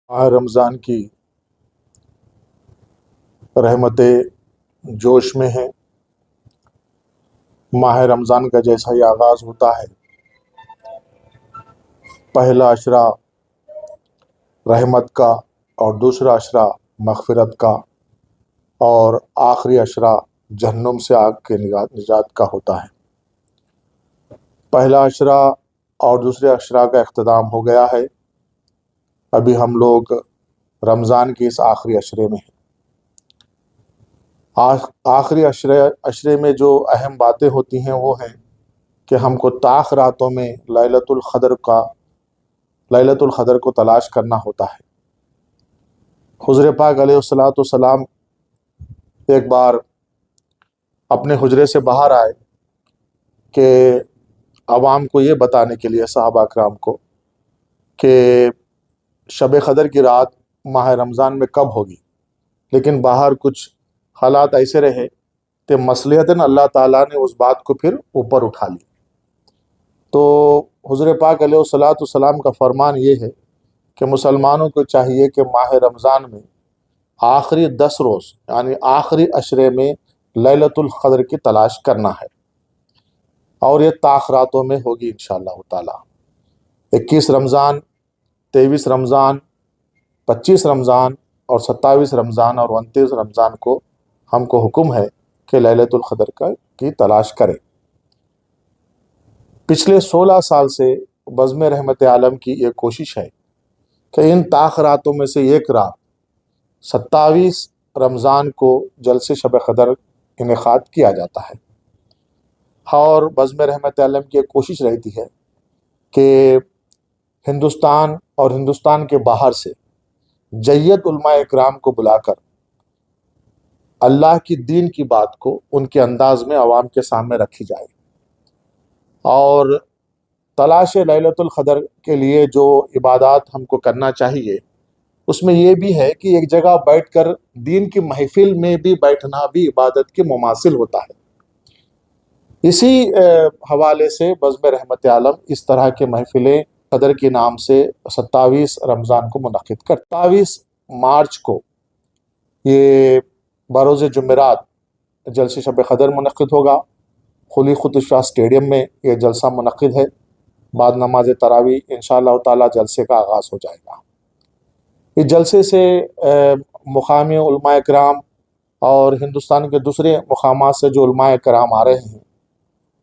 ماہ رمضان کی رحمتیں جوش میں ہیں۔ ماہ رمضان کا جیسا ہی آغاز ہوتا ہے، پہلا اشرہ رحمت کا اور دوسرا اشرہ مغفرت کا اور آخری اشرہ جہنم سے آگ کے نجات کا ہوتا ہے۔ پہلا اشرہ اور دوسرے اشرہ کا اختتام ہو گیا ہے، ابھی ہم لوگ رمضان کے اس آخری اشرے میں ہیں۔ آخری اشرے میں جو اہم باتیں ہوتی ہیں وہ ہیں کہ ہم کو طاق راتوں میں لیلۃ القدر کو تلاش کرنا ہوتا ہے۔ حضور پاک علیہ الصلوۃ والسلام ایک بار اپنے حجرے سے باہر آئے کہ عوام کو یہ بتانے کے لیے، صحابہ اکرام کو، کہ شب قدر کی رات ماہ رمضان میں کب ہوگی، لیکن باہر کچھ حالات ایسے رہے کہ مصلحتاً اللہ تعالیٰ نے اس بات کو پھر اوپر اٹھا لی۔ تو حضور پاک علیہ الصلوۃ والسلام کا فرمان یہ ہے کہ مسلمانوں کو چاہیے کہ ماہ رمضان میں آخری 10 روز یعنی آخری اشرے میں لیلۃ القدر کی تلاش کرنا ہے، اور یہ طاق راتوں میں ہوگی انشاءاللہ تعالیٰ۔ 21 رمضان، 23 رمضان، 25 رمضان اور 27 رمضان اور 29 رمضان کو ہم کو حکم ہے کہ لیلۃ القدر کی تلاش کریں۔ پچھلے 16 سال سے بزم رحمت عالم کی یہ کوشش ہے کہ ان طاق راتوں میں سے ایک رات 27 رمضان کو جلسے شب قدر انعقاد کیا جاتا ہے، اور بزم رحمت عالم کی ایک کوشش رہتی ہے کہ ہندوستان اور ہندوستان کے باہر سے جیت علماء اکرام کو بلا کر اللہ کی دین کی بات کو ان کے انداز میں عوام کے سامنے رکھی جائے، اور تلاش لیلۃ القدر کے لیے جو عبادات ہم کو کرنا چاہیے اس میں یہ بھی ہے کہ ایک جگہ بیٹھ کر دین کی محفل میں بھی بیٹھنا بھی عبادت کے مماثل ہوتا ہے۔ اسی حوالے سے بزم رحمت عالم اس طرح کے محفلیں قدر کے نام سے 27 رمضان کو منعقد کر 27 مارچ کو یہ بروز جمعرات جلسے شب قدر منعقد ہوگا۔ خلی خطشہ اسٹیڈیم میں یہ جلسہ منعقد ہے، بعد نماز تراویح انشاءاللہ تعالی جلسے کا آغاز ہو جائے گا۔ اس جلسے سے مقامی علماء کرام اور ہندوستان کے دوسرے مقامات سے جو علماء کرام آ رہے ہیں،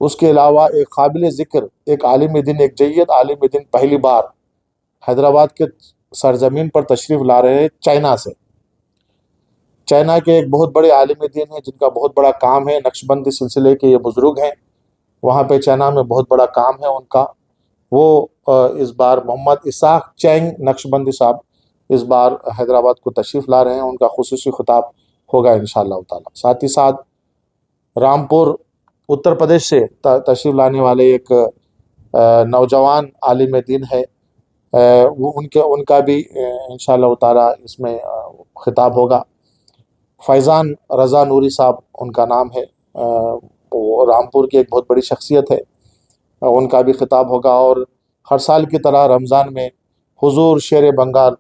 اس کے علاوہ ایک قابل ذکر ایک عالم دین، ایک جید عالم دین پہلی بار حیدرآباد کے سرزمین پر تشریف لا رہے ہیں چائنا سے۔ چائنا کے ایک بہت بڑے عالم دین ہیں جن کا بہت بڑا کام ہے، نقشبندی سلسلے کے یہ بزرگ ہیں، وہاں پہ چائنا میں بہت بڑا کام ہے ان کا۔ وہ اس بار محمد اسحاق چینگ نقشبندی صاحب اس بار حیدرآباد کو تشریف لا رہے ہیں، ان کا خصوصی خطاب ہوگا انشاءاللہ تعالی۔ ساتھ ہی ساتھ رامپور اتر پردیش سے تشریف لانے والے ایک نوجوان عالم دین ہے، وہ ان کا بھی انشاءاللہ تعالی اس میں خطاب ہوگا۔ فیضان رضا نوری صاحب ان کا نام ہے، وہ رامپور کی ایک بہت بڑی شخصیت ہے، ان کا بھی خطاب ہوگا۔ اور ہر سال کی طرح رمضان میں حضور شیر بنگال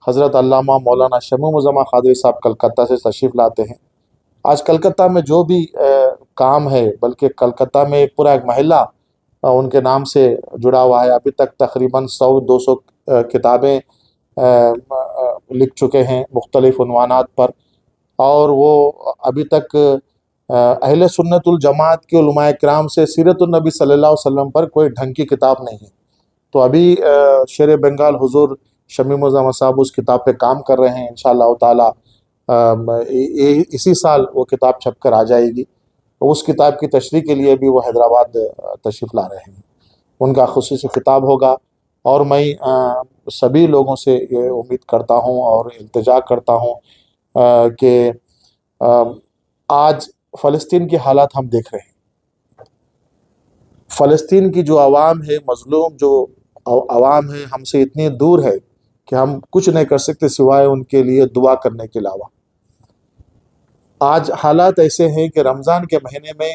حضرت علامہ مولانا شمیم الزمان قادری صاحب کلکتہ سے تشریف لاتے ہیں۔ آج کلکتہ میں جو بھی کام ہے، بلکہ کلکتہ میں پورا ایک محلہ ان کے نام سے جڑا ہوا ہے، ابھی تک تقریباً 100-200 کتابیں لکھ چکے ہیں مختلف عنوانات پر، اور وہ ابھی تک اہل سنت الجماعت کے علماء کرام سے سیرت النبی صلی اللہ علیہ وسلم پر کوئی ڈھنگ کی کتاب نہیں ہے۔ تو ابھی شیر بنگال حضور شمیم الزمان صاحب اس کتاب پہ کام کر رہے ہیں، انشاءاللہ تعالی اسی سال وہ کتاب چھپ کر آ جائے گی۔ اس کتاب کی تشریح کے لیے بھی وہ حیدرآباد تشریف لا رہے ہیں، ان کا خصوصی خطاب ہوگا۔ اور میں سبھی لوگوں سے یہ امید کرتا ہوں اور التجا کرتا ہوں کہ آج فلسطین کی حالات ہم دیکھ رہے ہیں، فلسطین کی جو عوام ہے، مظلوم جو عوام ہے، ہم سے اتنی دور ہے کہ ہم کچھ نہیں کر سکتے سوائے ان کے لیے دعا کرنے کے علاوہ۔ آج حالات ایسے ہیں کہ رمضان کے مہینے میں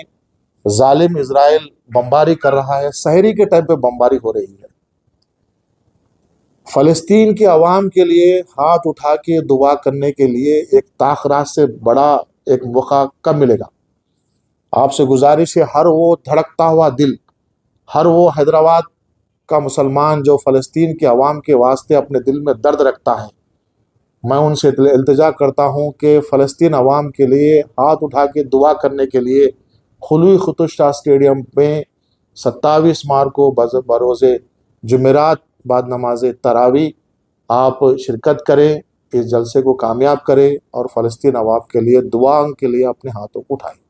ظالم اسرائیل بمباری کر رہا ہے، سحری کے ٹائم پہ بمباری ہو رہی ہے، فلسطین کی عوام کے لیے ہاتھ اٹھا کے دعا کرنے کے لیے ایک تاخرات سے بڑا ایک موقع کب ملے گا؟ آپ سے گزارش ہے، ہر وہ دھڑکتا ہوا دل، ہر وہ حیدرآباد کا مسلمان جو فلسطین کے عوام کے واسطے اپنے دل میں درد رکھتا ہے، میں ان سے التجا کرتا ہوں کہ فلسطین عوام کے لیے ہاتھ اٹھا کے دعا کرنے کے لیے خلوی خطوط شاہ اسٹیڈیم میں 27 مارچ کو بروز جمعرات بعد نماز تراویح آپ شرکت کریں، اس جلسے کو کامیاب کریں اور فلسطین عوام کے لیے دعا کے لیے اپنے ہاتھوں کو اٹھائیں۔